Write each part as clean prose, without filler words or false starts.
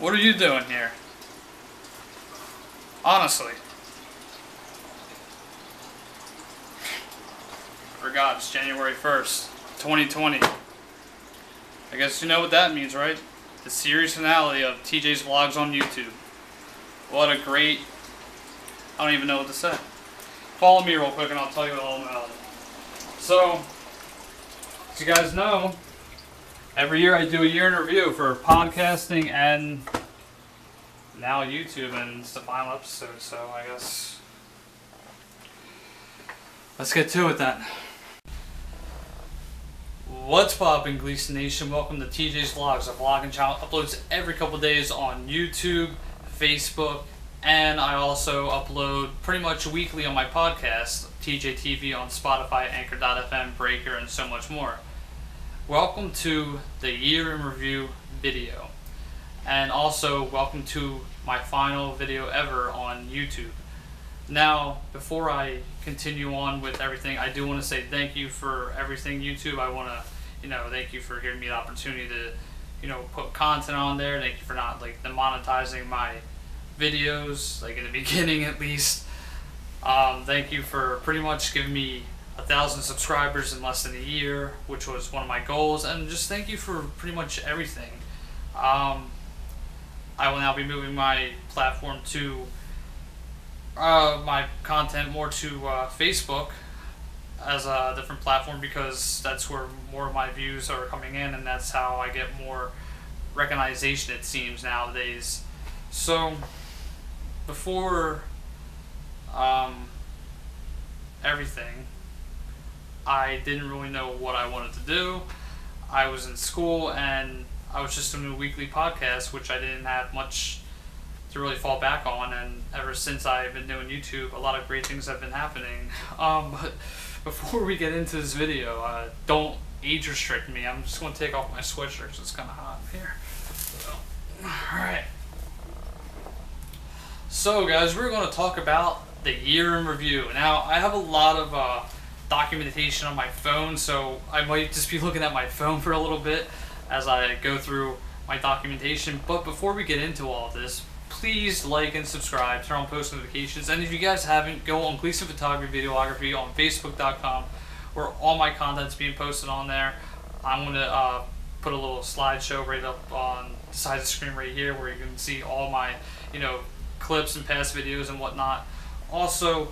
What are you doing here? Honestly. Forgot it's January 1st, 2020. I guess you know what that means, right? The series finale of TJ's Vlogs on YouTube. What a great... I don't even know what to say. Follow me real quick and I'll tell you all about it. So, as you guys know, every year I do a year in review for podcasting and now YouTube, and it's the final episode, so I guess let's get to it then. What's poppin', Gleason Nation? Welcome to TJ's Vlogs, a vlogging channel uploads every couple days on YouTube, Facebook, and I also upload pretty much weekly on my podcast, TJ TV, on Spotify, Anchor.fm, Breaker, and so much more. Welcome to the year in review video, and also welcome to my final video ever on YouTube. Now, before I continue on with everything, I do want to say thank you for everything, YouTube. I want to, thank you for giving me the opportunity to, put content on there. Thank you for not, demonetizing my videos, in the beginning at least. Thank you for pretty much giving me 1,000 subscribers in less than a year, which was one of my goals, and just thank you for pretty much everything. I will now be moving my platform to my content more to Facebook as a different platform, because that's where more of my views are coming in, and that's how I get more recognition, it seems, nowadays. So before everything, I didn't really know what I wanted to do. I was in school and I was just doing a weekly podcast, which I didn't have much to really fall back on, and ever since I've been doing YouTube, a lot of great things have been happening. But before we get into this video, don't age restrict me. I'm just going to take off my sweatshirt because it's kind of hot in here. So, alright. So guys, we're going to talk about the year in review. Now, I have a lot of documentation on my phone, so I might just be looking at my phone for a little bit as I go through my documentation. But before we get into all of this, please like and subscribe, turn on post notifications, and if you guys haven't, go on Gleason Photography Videography on Facebook.com, where all my content's being posted on there. I'm going to put a little slideshow right up on the side of the screen right here, where you can see all my, clips and past videos and whatnot. Also,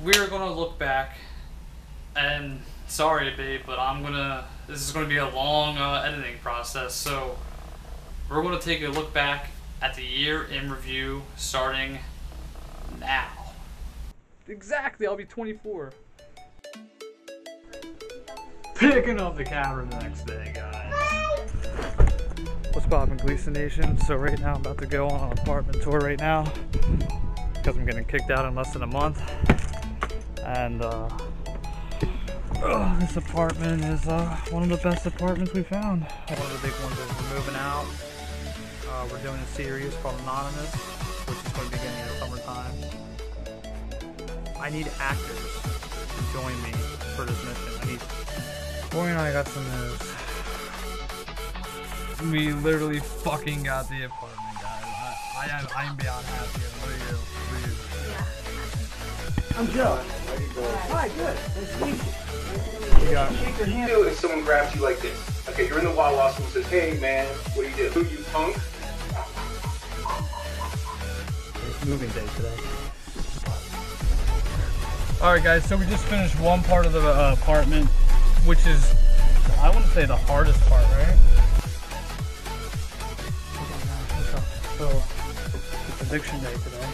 we're going to look back, and sorry babe, but this is going to be a long editing process, so we're going to take a look back at the year in review starting now. Exactly, I'll be 24. Picking up the camera the next day, guys. What's poppin', Gleason Nation? So right now I'm about to go on an apartment tour right now, because I'm getting kicked out in less than a month. And this apartment is one of the best apartments we found. One of the big ones is we're moving out. We're doing a series called Anonymous, which is going to begin in the summertime. I need actors to join me for this mission. Boy and I got some news. We literally fucking got the apartment, guys. I'm beyond happy. What are you? I'm Joe. Hi, good. Nice to meet you. You shake your hand and someone grabs you like this. Okay, you're in the Wawa, someone says, hey man, what do? You punk? It's moving day today. Alright guys, so we just finished one part of the apartment, which is, I wouldn't say the hardest part, right? So, it's eviction day today.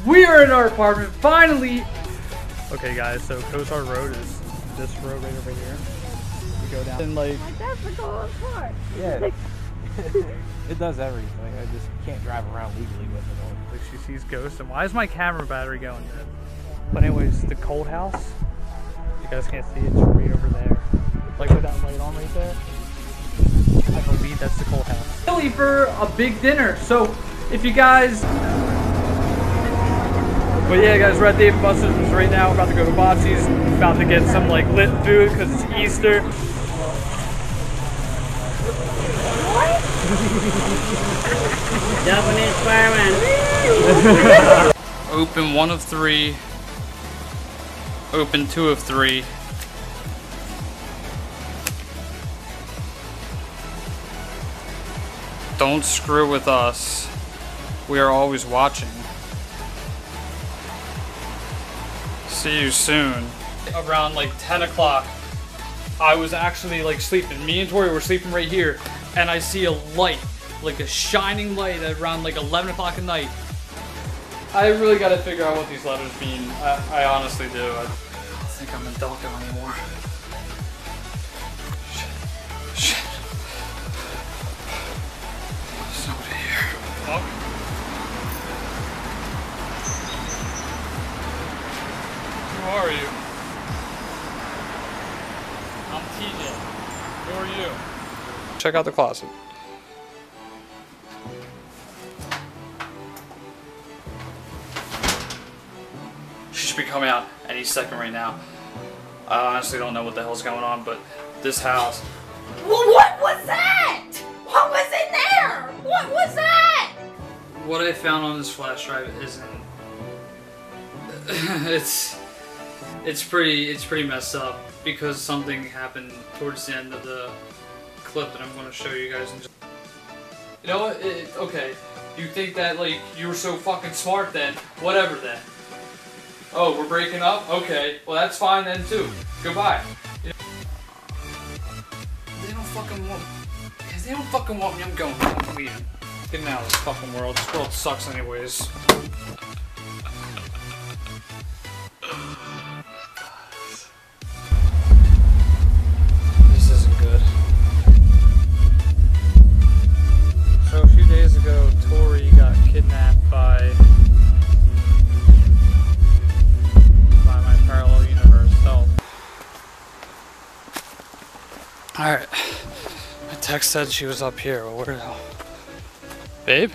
We are in our apartment, finally! Okay guys, so Kozar Road is this road right over here. We go down and that's the coolest part. Yeah. It does everything. I just can't drive around legally with it. Like she sees ghosts. And why is my camera battery going dead? But anyways, the cold house. You guys can't see it, it's right over there. Like with that light on right there. I believe Ivy. That's the Cole house. Really for a big dinner. So if you guys. But yeah, guys, we're at Dave & Buster's right now. We're about to go to Botsy's. About to get some like lit food because it's Easter. Japanese fireman. Open 1 of 3. Open 2 of 3. Don't screw with us. We are always watching. See you soon. Around like 10 o'clock, I was actually like sleeping. Me and Tori were sleeping right here, and I see a light, like a shining light at around like 11 o'clock at night. I really gotta figure out what these letters mean. I honestly do. I don't think I'm in Delco anymore. Shit. There's nobody here. Oh. Who are you? I'm TJ. Who are you? Check out the closet. She should be coming out any second right now. I honestly don't know what the hell's going on, but this house. Well, what was that? What was in there? What was that? What I found on this flash drive isn't. It's pretty messed up because something happened towards the end of the clip that I'm going to show you guys. You know what? Okay, you think that like you were so fucking smart then? Whatever then. Oh, we're breaking up? Okay, well that's fine then too. Goodbye. You know, they don't fucking want. If they don't fucking want me, I'm going. I'm leaving. Getting out of this fucking world. This world sucks anyways. This isn't good. So a few days ago, Tori got kidnapped by my parallel universe self. Alright. My text said she was up here. Well, where the hell? Babe?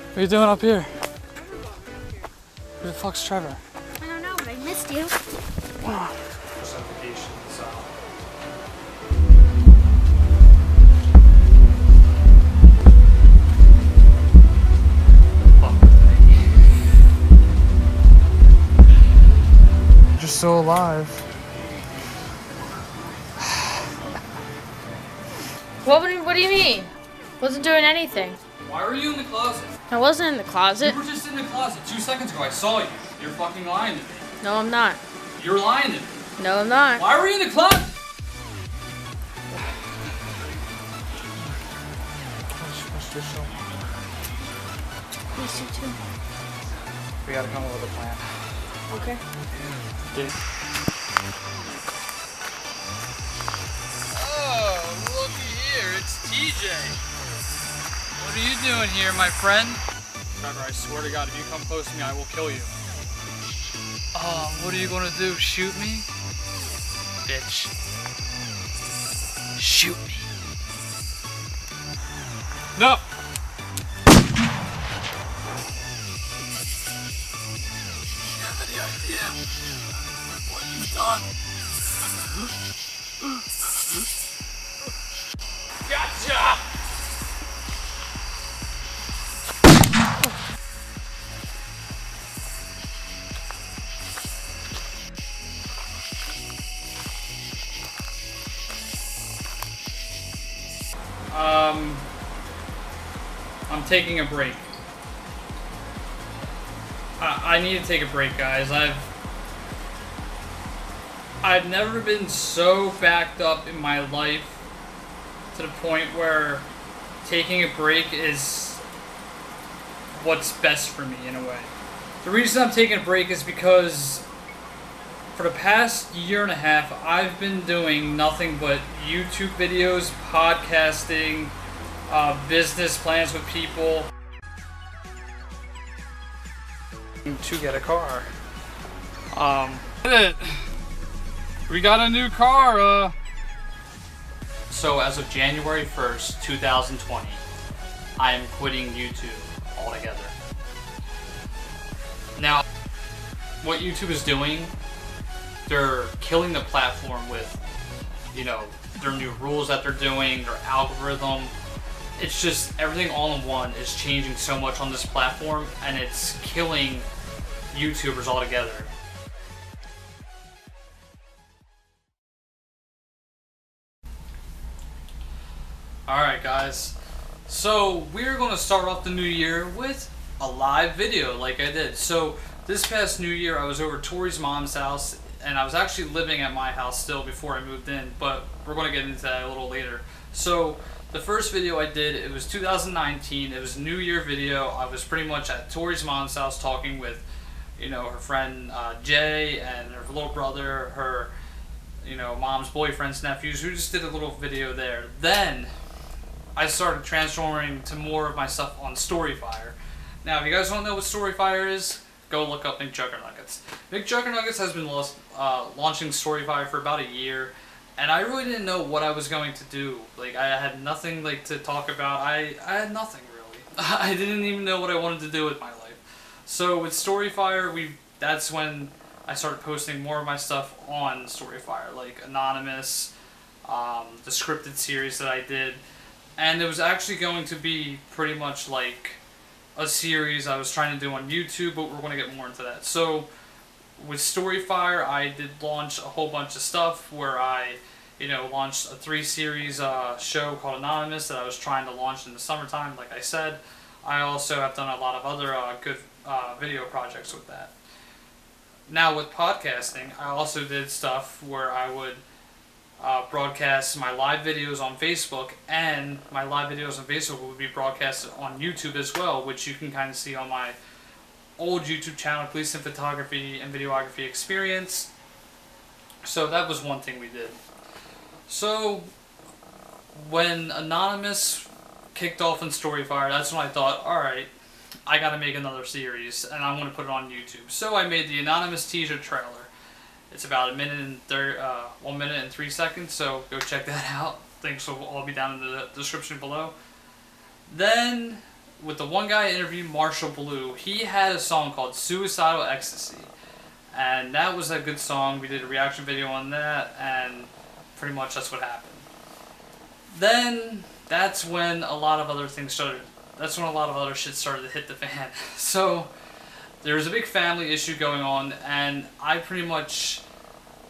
What are you doing up here? Who the fuck's Trevor? I don't know, but I missed you. You're still alive. What do you mean? Wasn't doing anything. Why were you in the closet? I wasn't in the closet. You were just in the closet 2 seconds ago. I saw you. You're fucking lying to me. No, I'm not. You're lying to me. No, I'm not. Why were you in the closet? Miss you too. We gotta come up with a plan. Okay. Oh, looky here. It's TJ. What are you doing here, my friend? Trevor, I swear to God, if you come close to me, I will kill you. Oh, what are you gonna do? Shoot me? Bitch. Shoot me. No! You have any idea what you've done? Gotcha! I'm taking a break. I need to take a break, guys. I've never been so backed up in my life to the point where taking a break is what's best for me in a way. The reason I'm taking a break is because for the past year and a half, I've been doing nothing but YouTube videos, podcasting, business plans with people to get a car. We got a new car. So as of January 1st, 2020, I am quitting YouTube altogether. Now, what YouTube is doing, they're killing the platform with, you know, their new rules that they're doing, their algorithm. It's just everything all in one is changing so much on this platform, and it's killing YouTubers altogether. Alright guys, so we're going to start off the new year with a live video like I did. So this past new year I was over at Tori's mom's house, and I was actually living at my house still before I moved in, but we're going to get into that a little later. So the first video I did, it was 2019, it was a New Year video. I was pretty much at Tori's mom's house talking with, you know, her friend Jay and her little brother, her, you know, mom's boyfriend's nephews, who just did a little video there. Then I started transforming to more of my stuff on Storyfire. Now, if you guys don't know what Storyfire is, go look up McJuggernuggets. McJuggernuggets has been launching Storyfire for about a year, and I really didn't know what I was going to do. Like, I had nothing like to talk about. I had nothing really. I didn't even know what I wanted to do with my life. So with Storyfire, that's when I started posting more of my stuff on Storyfire, like Anonymous, the scripted series that I did, and it was actually going to be pretty much like a series I was trying to do on YouTube, but we're going to get more into that. So with Storyfire, I did launch a whole bunch of stuff where I, you know, launched a 3-series show called Anonymous that I was trying to launch in the summertime, like I said. I also have done a lot of other good video projects with that. Now with podcasting, I also did stuff where I would broadcast my live videos on Facebook, and my live videos on Facebook would be broadcasted on YouTube as well, which you can kind of see on my old YouTube channel, Gleason Photography and Videography Experience. So that was one thing we did. So when Anonymous kicked off in Storyfire, that's when I thought, alright, I gotta make another series, and I'm gonna put it on YouTube. So I made the Anonymous teaser trailer. It's about 1 minute and 3 seconds, so go check that out. Links will all be down in the description below. Then, with the one guy I interviewed, Marshall Blue, he had a song called Suicidal Ecstasy. And that was a good song. We did a reaction video on that, and pretty much that's what happened. Then, that's when a lot of other things started. That's when a lot of other shit started to hit the fan. So there was a big family issue going on, and I pretty much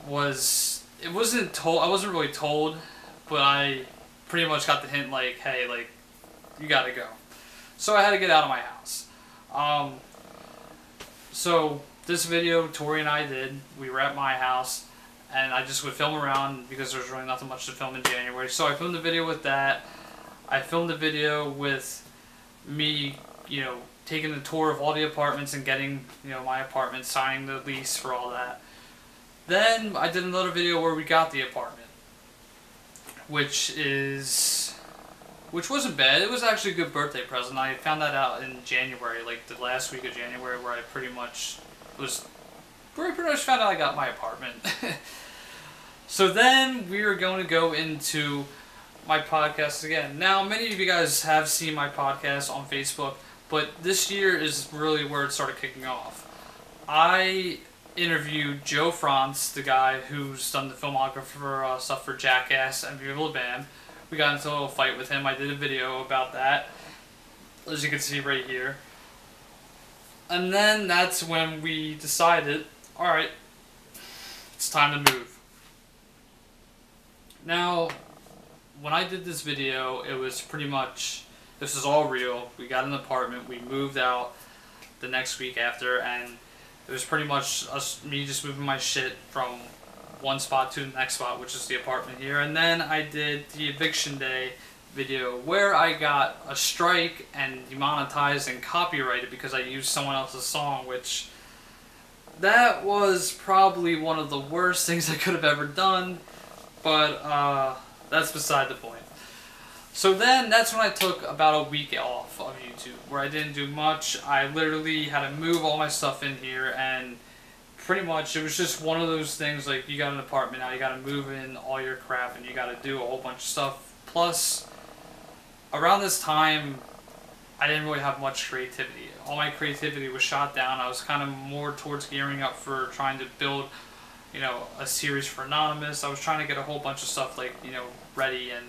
was, I wasn't really told, but I pretty much got the hint, like, hey, like, you gotta go. So I had to get out of my house. So this video Tori and I did, we were at my house, and I just would film around because there's really nothing much to film in January. So I filmed the video with that. I filmed the video with me, you know, taking a tour of all the apartments and getting, you know, my apartment, signing the lease for all that. Then I did another video where we got the apartment, which wasn't bad. It was actually a good birthday present. I found that out in January, like the last week of January, where I pretty much found out I got my apartment. So then we are going to go into my podcast again. Now, many of you guys have seen my podcast on Facebook, but this year is really where it started kicking off. I interviewed Joe Franz, the guy who's done the filmographer stuff for Jackass and Viva La Bam. We got into a little fight with him. I did a video about that, as you can see right here. And then that's when we decided, alright, it's time to move. Now, when I did this video, it was pretty much, this is all real. We got an apartment, we moved out the next week after, and it was pretty much me just moving my shit from one spot to the next spot, which is the apartment here. And then I did the eviction day video where I got a strike and demonetized and copyrighted because I used someone else's song, which that was probably one of the worst things I could have ever done, but that's beside the point. So then that's when I took about a week off of YouTube, where I didn't do much. I literally had to move all my stuff in here and pretty much it was just one of those things, like, you got an apartment now, you got to move in all your crap, and you got to do a whole bunch of stuff. Plus, around this time, I didn't really have much creativity. All my creativity was shot down. I was kind of more towards gearing up for trying to build, you know, a series for Anonymous. I was trying to get a whole bunch of stuff, like, you know, ready, and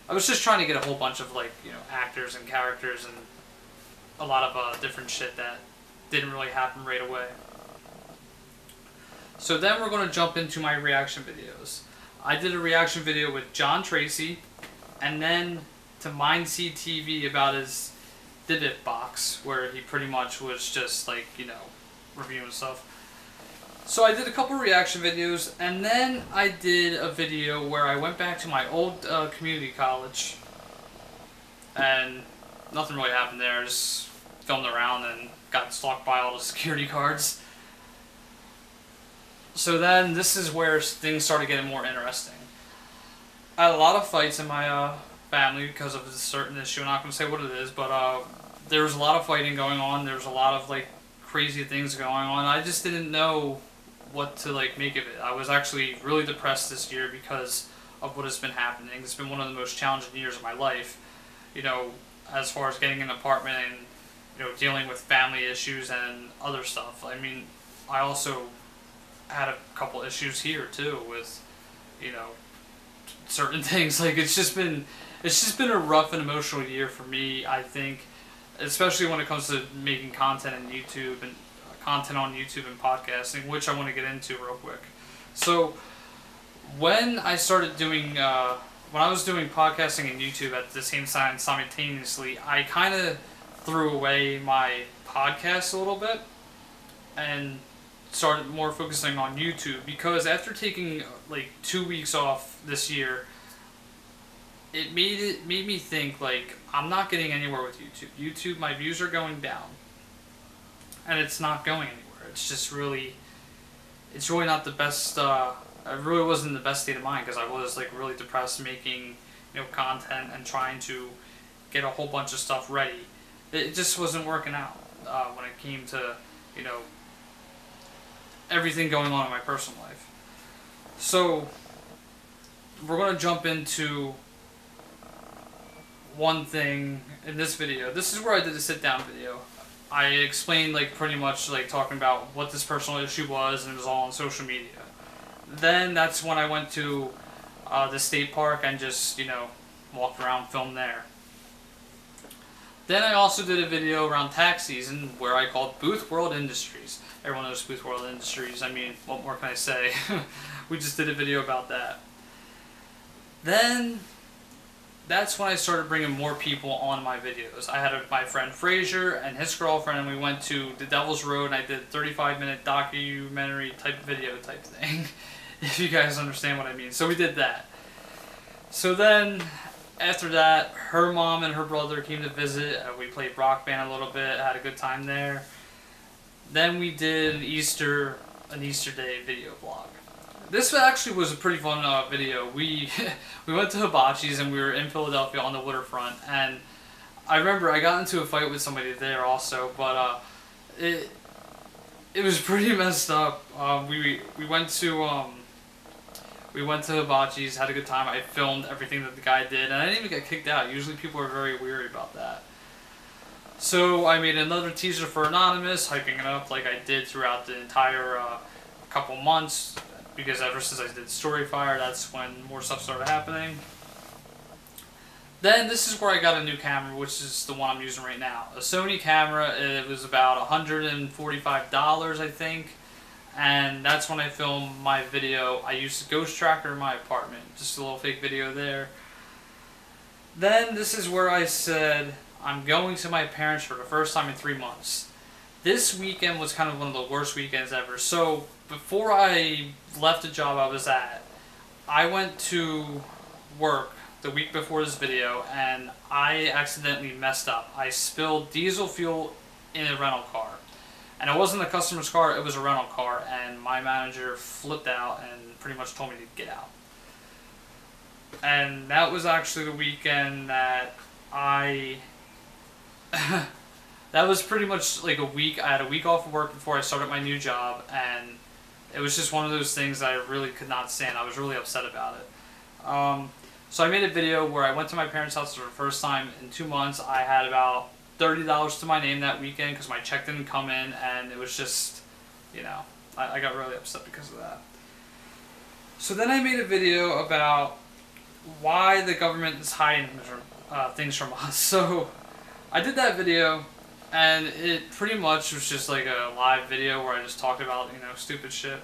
I was just trying to get a whole bunch of, like, you know, actors and characters and a lot of different shit that didn't really happen right away. So then we're going to jump into my reaction videos. I did a reaction video with John Tracy, and then to Mindseed TV about his Dibbit box, where he pretty much was just, like, you know, reviewing stuff. So I did a couple reaction videos, and then I did a video where I went back to my old community college, and nothing really happened there. I just filmed around and got stalked by all the security guards. So then this is where things started getting more interesting. I had a lot of fights in my family because of a certain issue. I'm not going to say what it is, but there was a lot of fighting going on. There was a lot of, like, crazy things going on. I just didn't know what to, like, make of it. I was actually really depressed this year because of what has been happening. It's been one of the most challenging years of my life, you know, as far as getting an apartment and, you know, dealing with family issues and other stuff. I mean, I also had a couple issues here too with, you know, certain things. Like, it's just been a rough and emotional year for me, I think, especially when it comes to making content on YouTube and podcasting, which I want to get into real quick. So when I started doing when I was doing podcasting and YouTube at the same time simultaneously, I kind of threw away my podcast a little bit and started more focusing on YouTube, because after taking like 2 weeks off this year, it made me think, like, I'm not getting anywhere with YouTube. YouTube, my views are going down, and it's not going anywhere. It's just really, it's really not the best. I really wasn't in the best state of mind because I was, like, really depressed making, you know, content and trying to get a whole bunch of stuff ready. It just wasn't working out when it came to, you know, everything going on in my personal life. So we're going to jump into one thing in this video. This is where I did a sit down video. I explained, like, pretty much, like, talking about what this personal issue was, and it was all on social media. Then that's when I went to the state park and just, you know, walked around, filmed there. Then I also did a video around tax season where I called Booth World Industries. Everyone knows Booth World Industries. I mean, what more can I say? We just did a video about that. Then that's when I started bringing more people on my videos. I had my friend Frazier and his girlfriend, and we went to the Devil's Road, and I did a 35-minute documentary type video type thing, if you guys understand what I mean. So we did that. So then, after that, her mom and her brother came to visit. We played Rock Band a little bit, had a good time there. Then we did an Easter Day video vlog. This actually was a pretty fun video. We went to Hibachi's, and we were in Philadelphia on the waterfront, and I remember I got into a fight with somebody there also, but it was pretty messed up. We went to Hibachi's, had a good time. I filmed everything that the guy did, and I didn't even get kicked out. Usually people are very weary about that. So I made another teaser for Anonymous, hyping it up like I did throughout the entire couple months, because ever since I did Storyfire, that's when more stuff started happening. Then this is where I got a new camera, which is the one I'm using right now. A Sony camera. It was about $145, I think. And that's when I filmed my video. I used a ghost tracker in my apartment. Just a little fake video there. Then this is where I said, I'm going to my parents for the first time in 3 months. This weekend was kind of one of the worst weekends ever. So before I left the job I was at, I went to work the week before this video, and I accidentally messed up. I spilled diesel fuel in a rental car. And it wasn't a customer's car, it was a rental car, and my manager flipped out and pretty much told me to get out. And that was actually the weekend that I that was pretty much like a week. I had a week off of work before I started my new job, and it was just one of those things that I really could not stand. I was really upset about it. So I made a video where I went to my parents' house for the first time in 2 months. I had about $30 to my name that weekend because my check didn't come in, and it was just, you know, I got really upset because of that. So then I made a video about why the government is hiding things from us. So I did that video, and it pretty much was just like a live video where I just talked about, you know, stupid shit.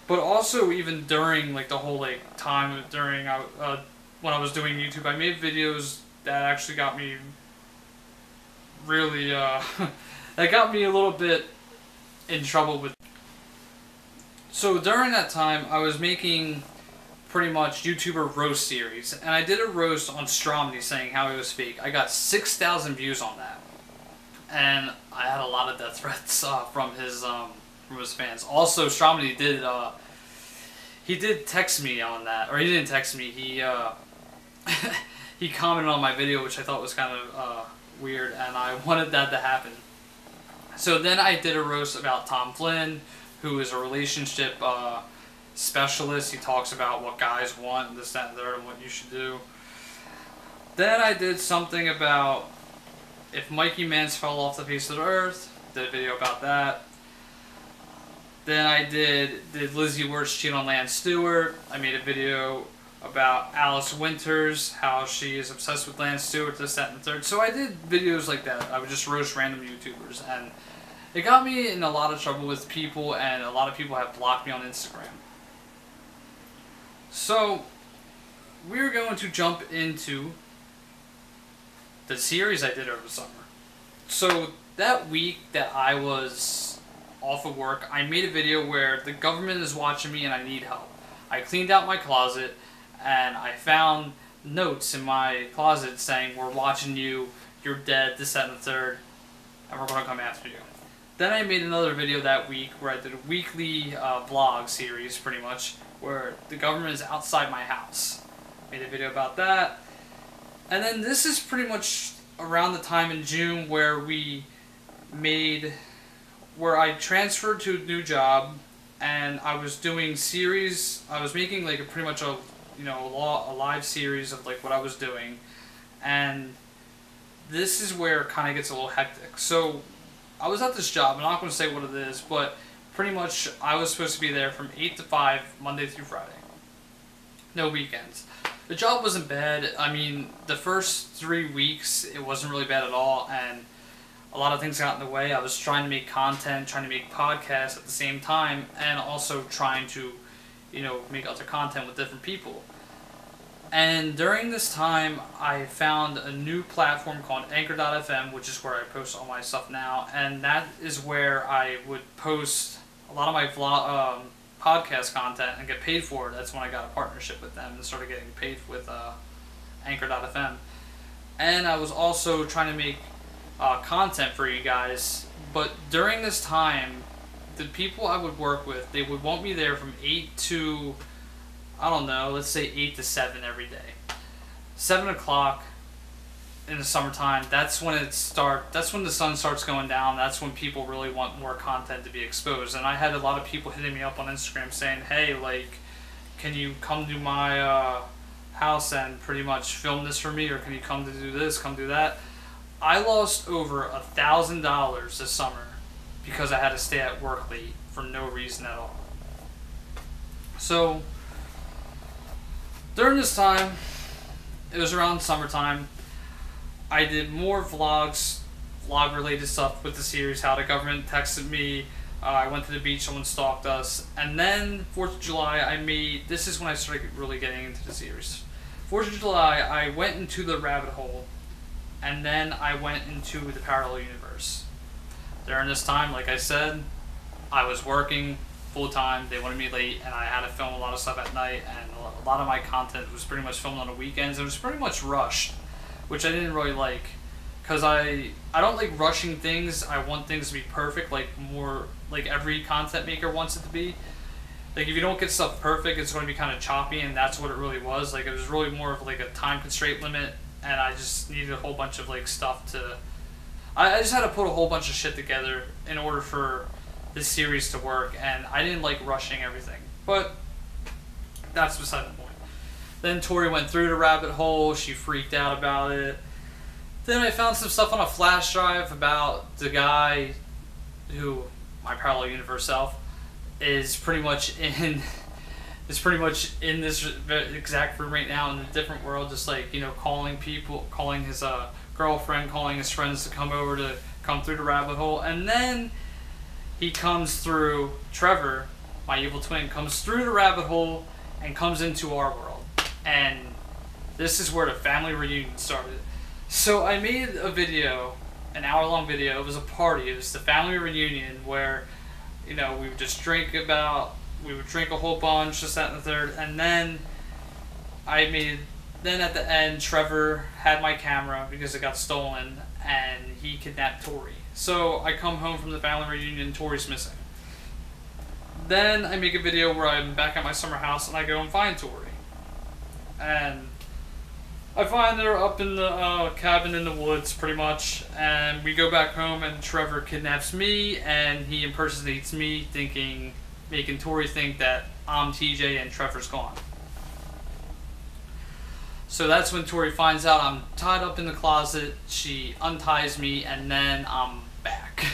But also, even during like the whole like time during when I was doing YouTube, I made videos that actually got me really that got me a little bit in trouble with. So during that time, I was making pretty much YouTuber roast series, and I did a roast on Stromedy saying how he was fake. I got 6,000 views on that, and I had a lot of death threats from his fans. Also, Stromedy did he did text me on that, or he didn't text me. He he commented on my video, which I thought was kind of weird, and I wanted that to happen. So then I did a roast about Tom Flynn, who is a relationship specialist. He talks about what guys want, and this, that, and the third, and what you should do. Then I did something about if Mikey Mans fell off the face of the earth. Did a video about that. Then I did Lizzie Wirtz cheat on Lance Stewart? I made a video about Alice Winters, how she is obsessed with Lance Stewart, this, that, and the third. So I did videos like that. I would just roast random YouTubers, and it got me in a lot of trouble with people, and a lot of people have blocked me on Instagram. So we're going to jump into the series I did over the summer. So that week that I was off of work, I made a video where the government is watching me and I need help. I cleaned out my closet, and I found notes in my closet saying, "We're watching you, you're dead, this, that, and the third, and we're going to come after you." Then I made another video that week where I did a weekly vlog series, pretty much, where the government is outside my house. Made a video about that. And then this is pretty much around the time in June where I transferred to a new job, and I was doing series. I was making like pretty much a live series of like what I was doing, and this is where it kind of gets a little hectic. So I was at this job. I'm not going to say what it is, but pretty much I was supposed to be there from 8 to 5 Monday through Friday. No weekends. The job wasn't bad. I mean, the first 3 weeks it wasn't really bad at all, and a lot of things got in the way. I was trying to make content, trying to make podcasts at the same time, and also trying to, make other content with different people. And during this time, I found a new platform called Anchor.fm, which is where I post all my stuff now, and that is where I would post a lot of my podcast content and get paid for it. That's when I got a partnership with them and started getting paid with Anchor.fm. And I was also trying to make content for you guys, but during this time, the people I would work with, they would want me there from 8 to, I don't know, let's say 8 to 7 every day. 7 o'clock in the summertime, that's when the sun starts going down. That's when people really want more content to be exposed. And I had a lot of people hitting me up on Instagram saying, "Hey, like, can you come to my house and pretty much film this for me, or can you come to do this, come do that?" I lost over $1,000 this summer because I had to stay at work late for no reason at all. So during this time, it was around summertime, I did more vlog related stuff with the series, how the government texted me, I went to the beach, someone stalked us, and then 4th of July, this is when I started really getting into the series. 4th of July, I went into the rabbit hole, and then I went into the parallel universe. During this time, like I said, I was working full time, they wanted me late, and I had to film a lot of stuff at night, and a lot of my content was pretty much filmed on the weekends. It was pretty much rushed, which I didn't really like, because I don't like rushing things. I want things to be perfect, like every content maker wants it to be. Like, if you don't get stuff perfect, it's going to be kind of choppy, and that's what it really was. Like, it was really more of like a time constraint limit, and I just needed a whole bunch of like stuff to I just had to put a whole bunch of shit together in order for this series to work, and I didn't like rushing everything. But that's beside the point. Then Tori went through the rabbit hole. She freaked out about it. Then I found some stuff on a flash drive about the guy who, my parallel universe self, is pretty much in this exact room right now in a different world, just like, you know, calling people, calling his girlfriend, calling his friends to come through the rabbit hole. And then he comes through, Trevor, my evil twin, comes through the rabbit hole and comes into our world. And this is where the family reunion started. So I made a video, an hour-long video. It was a party. It was the family reunion where, you know, we would just drink a whole bunch, this, that, and the third. And then then at the end, Trevor had my camera because it got stolen, and he kidnapped Tori. So I come home from the family reunion, Tori's missing. Then I make a video where I'm back at my summer house and I go and find Tori. And I find her up in the cabin in the woods, pretty much, and we go back home and Trevor kidnaps me and he impersonates me, making Tori think that I'm TJ and Trevor's gone. So that's when Tori finds out I'm tied up in the closet, she unties me, and then I'm back.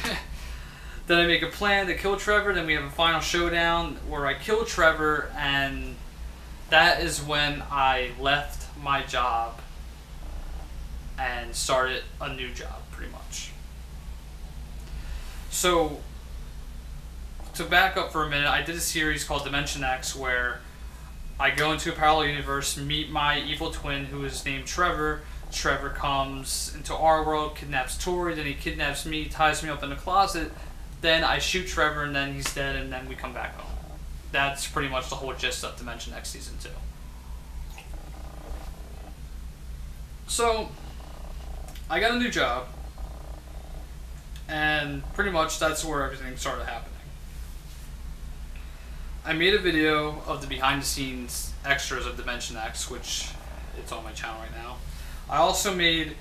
Then I make a plan to kill Trevor, then we have a final showdown where I kill Trevor, and that is when I left my job and started a new job, pretty much. So, to back up for a minute, I did a series called Dimension X where I go into a parallel universe, meet my evil twin who is named Trevor. Trevor comes into our world, kidnaps Tori, then he kidnaps me, ties me up in a closet, then I shoot Trevor and then he's dead, and then we come back home. That's pretty much the whole gist of Dimension X Season 2. So, I got a new job, and pretty much that's where everything started happening. I made a video of the behind the scenes extras of Dimension X, which it's on my channel right now. I also made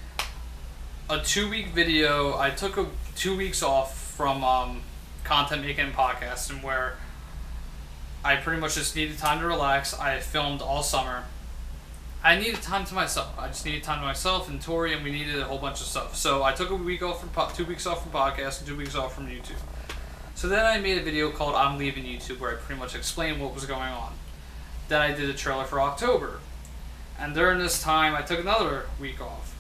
a 2-week video. I took 2 weeks off from content making and podcasting, where I pretty much just needed time to relax. I filmed all summer. I needed time to myself. I just needed time to myself and Tori, and we needed a whole bunch of stuff. So I took a week off from 2 weeks off from podcasting, 2 weeks off from YouTube. So then I made a video called I'm Leaving YouTube, where I pretty much explained what was going on. Then I did a trailer for October. And during this time, I took another week off.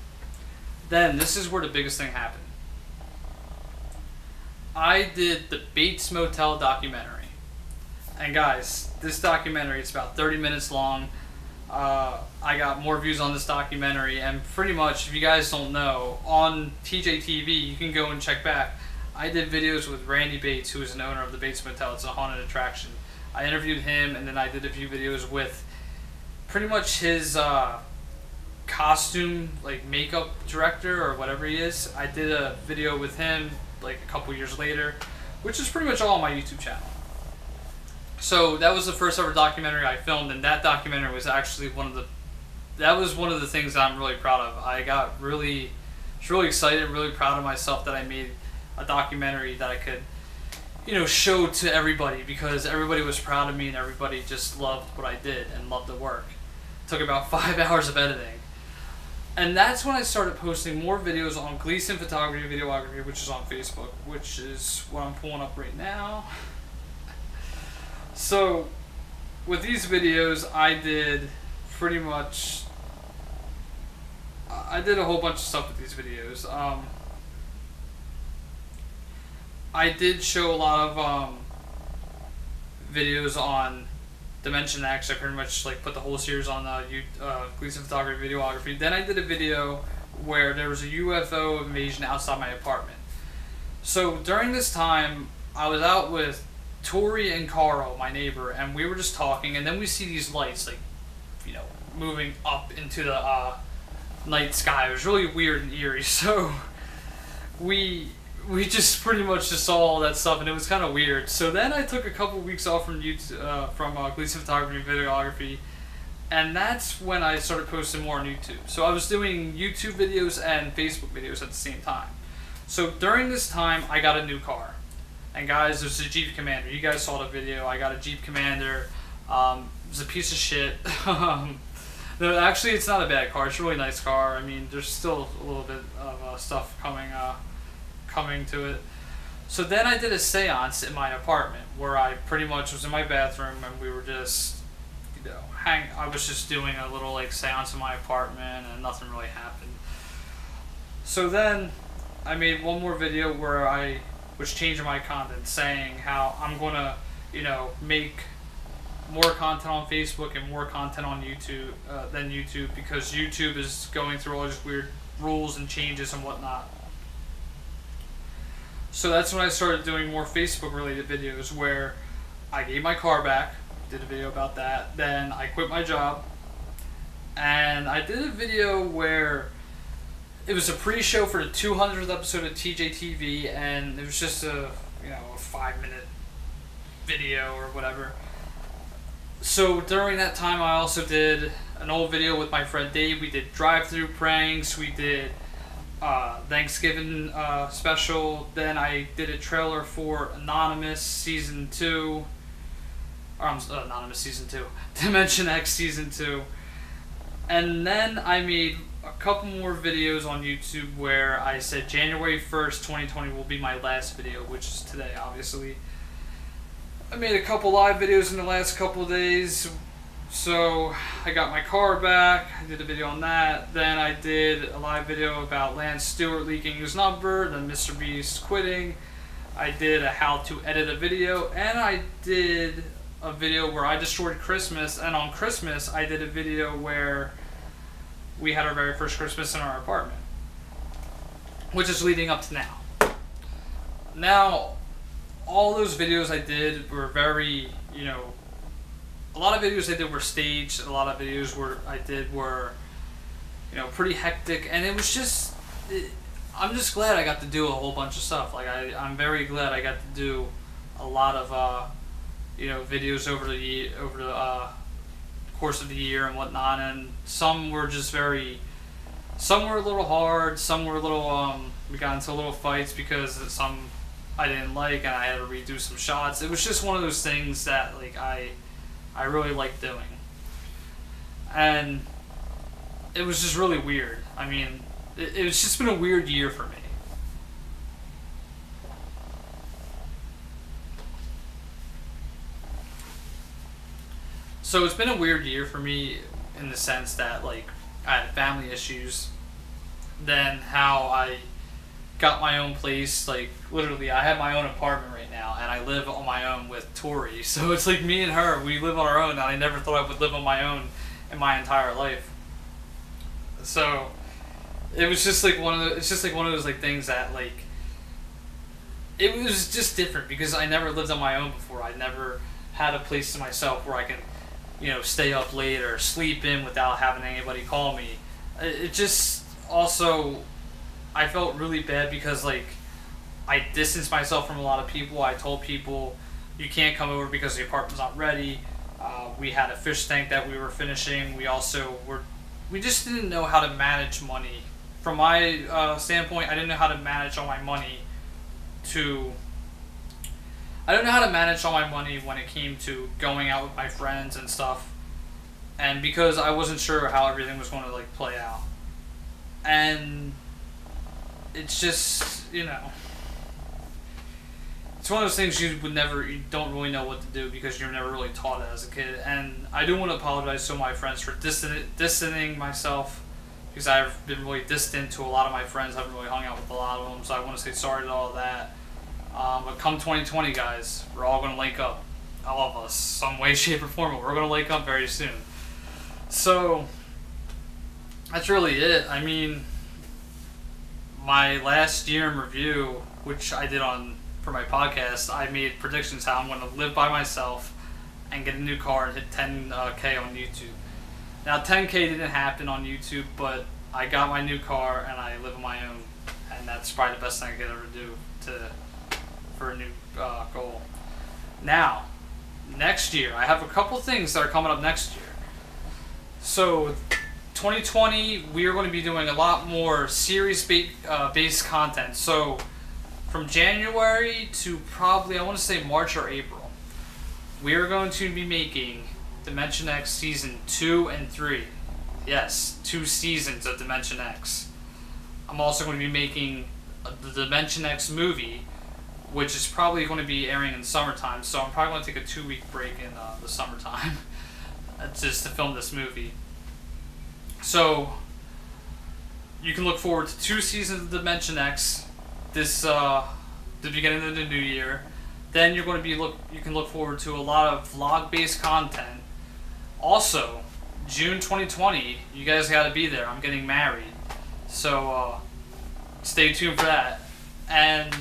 Then, this is where the biggest thing happened. I did the Bates Motel documentary. And guys, this documentary, it's about 30 minutes long. I got more views on this documentary, and pretty much, if you guys don't know, on TJTV, you can go and check back. I did videos with Randy Bates, who is an owner of the Bates Motel. It's a haunted attraction. I interviewed him, and then I did a few videos with pretty much his costume, like makeup director or whatever he is. I did a video with him like a couple years later, which is pretty much all on my YouTube channel. So that was the first ever documentary I filmed, and that documentary was actually one of the things that I'm really proud of. I got really excited, really proud of myself that I made a documentary that I could, you know, show to everybody, because everybody was proud of me and everybody just loved what I did and loved the work. It took about 5 hours of editing. And that's when I started posting more videos on Gleason Photography and Videography, which is on Facebook, which is what I'm pulling up right now. So, with these videos, I did a whole bunch of stuff with these videos. I did show a lot of videos on Dimension X. I pretty much like put the whole series on Gleason Photography and Videography. Then I did a video where there was a UFO invasion outside my apartment. So during this time, I was out with Tori and Carl, my neighbor, and we were just talking, and then we see these lights, like, you know, moving up into the night sky. It was really weird and eerie. So we just pretty much just saw all that stuff, and it was kind of weird. So then I took a couple weeks off from YouTube, from Gleason Photography and Videography, and that's when I started posting more on YouTube. So I was doing YouTube videos and Facebook videos at the same time. So during this time, I got a new car. And guys, there's a Jeep Commander. You guys saw the video. I got a Jeep Commander. It's a piece of shit. No, actually, it's not a bad car. It's a really nice car. I mean, there's still a little bit of stuff coming to it. So then I did a seance in my apartment where I pretty much was in my bathroom and we were just, you know, I was just doing a little like seance in my apartment and nothing really happened. So then I made one more video where I was changing my content, saying how I'm gonna, you know, make more content on Facebook and more content on YouTube than YouTube, because YouTube is going through all these weird rules and changes and whatnot. So that's when I started doing more Facebook related videos where I gave my car back, did a video about that, then I quit my job, and I did a video where it was a pre-show for the 200th episode of TJTV, and it was just a 5-minute video or whatever. So during that time, I also did an old video with my friend Dave. We did drive-through pranks. We did Thanksgiving special. Then I did a trailer for Anonymous Season 2. Anonymous Season 2. Dimension X Season 2. And then I made a couple more videos on YouTube where I said January 1st, 2020 will be my last video, which is today, obviously. I made a couple live videos in the last couple of days. So I got my car back, I did a video on that. Then I did a live video about Lance Stewart leaking his number, then Mr. Beast quitting. I did a how to edit a video, and I did a video where I destroyed Christmas. And on Christmas, I did a video where we had our very first Christmas in our apartment, which is leading up to now. Now, all those videos I did were very, a lot of videos I did were staged. A lot of videos I did were, pretty hectic. And it was just, I'm just glad I got to do a whole bunch of stuff. Like, I'm very glad I got to do a lot of, videos over the course of the year and whatnot. And some were just some were a little hard. Some were a little, we got into little fights because some I didn't like, and I had to redo some shots. It was just one of those things that I really liked doing, and it was just really weird. I mean, it's just been a weird year for me. So it's been a weird year for me in the sense that I had family issues, then how I got my own place. Literally, I have my own apartment right now, and I live on my own with Tori. So it's like me and her, we live on our own, and I never thought I would live on my own in my entire life. So it was just one of those things that it was just different because I never lived on my own before. I never had a place to myself where I can, stay up late or sleep in without having anybody call me. It just also, I felt really bad because I distanced myself from a lot of people. I told people, you can't come over because the apartment's not ready. We had a fish tank that we were finishing. We just didn't know how to manage money. From my standpoint, I didn't know how to manage all my money when it came to going out with my friends and stuff. And because I wasn't sure how everything was going to play out. And it's just, it's one of those things you don't really know what to do because you're never really taught it as a kid. And I do want to apologize to my friends for distancing myself, because I've been really distant to a lot of my friends. I haven't really hung out with a lot of them, so I want to say sorry to all of that. But come 2020, guys, we're all going to link up. All of us, some way, shape, or form, but we're going to link up very soon. So, that's really it. I mean, my last year in review, which I did for my podcast, I made predictions how I'm going to live by myself and get a new car and hit 10K on YouTube. Now 10K didn't happen on YouTube, but I got my new car and I live on my own, and that's probably the best thing I could ever do for a new goal. Now, next year, I have a couple things that are coming up next year. So 2020, we are going to be doing a lot more series-based content. So, from January to probably, I want to say March or April, we are going to be making Dimension X Season 2 and 3. Yes, 2 seasons of Dimension X. I'm also going to be making the Dimension X movie, which is probably going to be airing in summertime, so I'm probably going to take a 2-week break in the summertime just to film this movie. So, you can look forward to 2 seasons of Dimension X this the beginning of the new year. Then you're going to be you can look forward to a lot of vlog-based content. Also, June 2020, you guys got to be there. I'm getting married, so stay tuned for that. And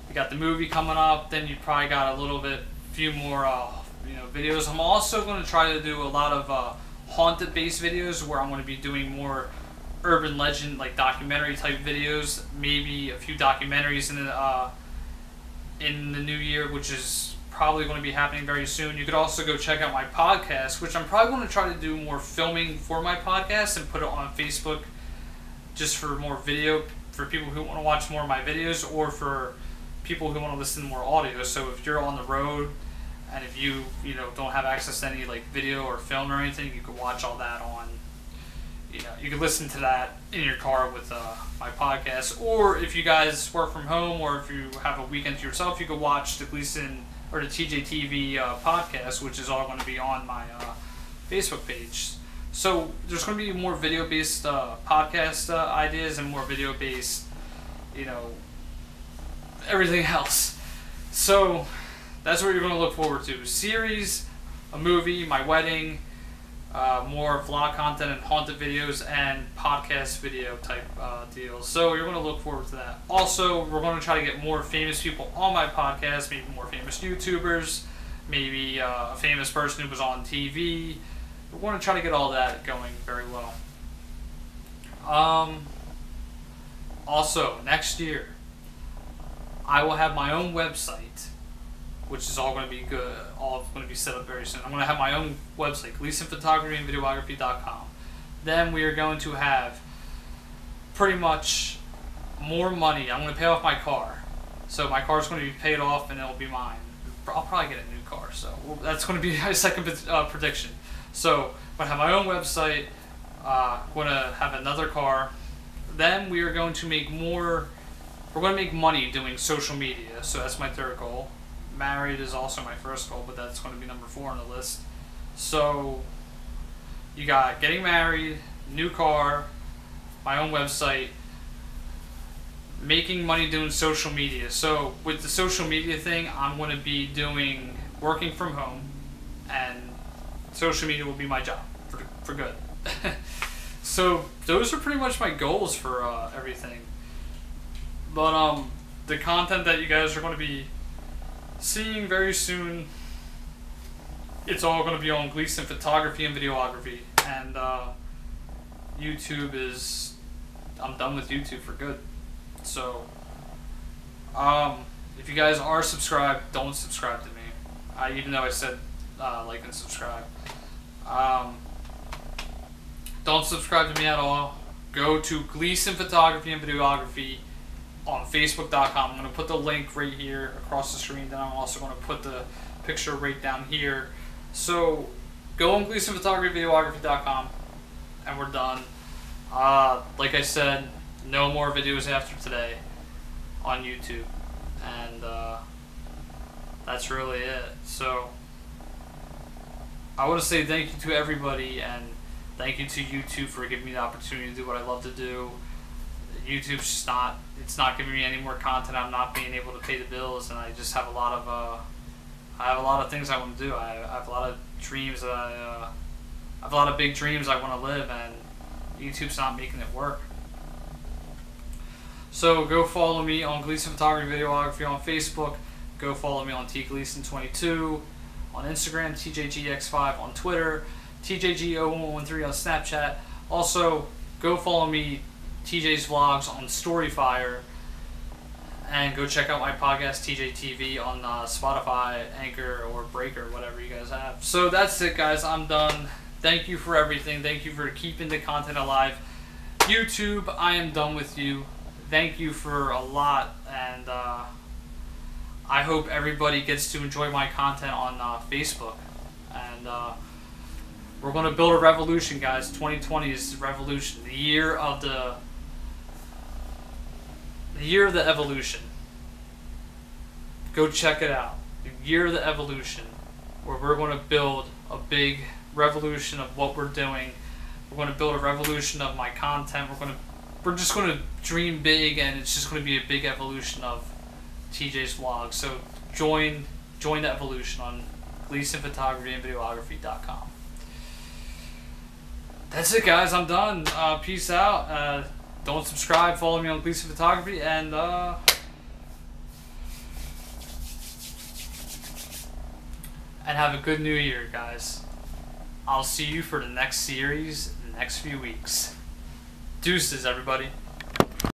you got the movie coming up. Then you probably got a few more videos. I'm also going to try to do a lot of haunted-based videos where I'm going to be doing more urban legend, like documentary type videos. Maybe a few documentaries in the new year, which is probably going to be happening very soon. You could also go check out my podcast, which I'm probably going to try to do more filming for my podcast and put it on Facebook just for more video, for people who want to watch more of my videos, or for people who want to listen to more audio. So if you're on the road and if you don't have access to any like video or film or anything, you can watch all that on, you can listen to that in your car with my podcast. Or if you guys work from home, or if you have a weekend to yourself, you could watch the Gleason or the TJTV podcast, which is all going to be on my Facebook page. So there's going to be more video-based podcast ideas and more video-based, everything else. So that's what you're going to look forward to. Series, a movie, my wedding, more vlog content and haunted videos, and podcast video type deals. So you're going to look forward to that. Also, we're going to try to get more famous people on my podcast, maybe more famous YouTubers, maybe a famous person who was on TV. We're going to try to get all that going very well. Also, next year, I will have my own website, which is all going to be good, all going to be set up very soon. I'm going to have my own website, GleasonPhotographyandVideography.com. Then we are going to have pretty much more money. I'm going to pay off my car. So my car is going to be paid off and it'll be mine. I'll probably get a new car, so that's going to be my second prediction. So I'm going to have my own website, going to have another car. Then we are going to make more, we're going to make money doing social media. So that's my third goal. Married is also my first goal, but that's going to be number 4 on the list. So you got getting married, new car, my own website, making money doing social media. So with the social media thing, I'm going to be working from home, and social media will be my job for good. So those are pretty much my goals for everything. But the content that you guys are going to be seeing very soon, it's all going to be on Gleason Photography and Videography. And YouTube is, I'm done with YouTube for good. So if you guys are subscribed, don't subscribe to me, even though I said like and subscribe. Don't subscribe to me at all. Go to Gleason Photography and Videography on Facebook.com. I'm going to put the link right here across the screen. Then I'm also going to put the picture right down here. So go on Gleason Photography and Videography.com, and we're done. Like I said, no more videos after today on YouTube, and that's really it. So I want to say thank you to everybody, and thank you to YouTube for giving me the opportunity to do what I love to do. YouTube's just it's not giving me any more content. I'm not being able to pay the bills, and I just have a lot of things I want to do. I have a lot of dreams that I have a lot of big dreams I want to live, and YouTube's not making it work. So go follow me on Gleason Photography and Videography on Facebook. Go follow me on TGleason22 on Instagram, TJGX5 on Twitter, TJG0113 on Snapchat. Also, go follow me, TJ's Vlogs, on Storyfire, and go check out my podcast, TJTV, on Spotify, Anchor, or Breaker, whatever you guys have. So that's it, guys. I'm done. Thank you for everything. Thank you for keeping the content alive. YouTube, I am done with you. Thank you for a lot, and I hope everybody gets to enjoy my content on Facebook. And we're going to build a revolution, guys. 2020 is the revolution, the year of the evolution. Go check it out. The year of the evolution, where we're going to build a big revolution of what we're doing. We're going to build a revolution of my content. We're just going to dream big, and it's just going to be a big evolution of TJ's vlog. So join the evolution on Gleason Photography and Videography.com. That's it, guys. I'm done. Peace out. Don't subscribe. Follow me on Gleason Photography, and have a good new year, guys. I'll see you for the next series in the next few weeks. Deuces, everybody.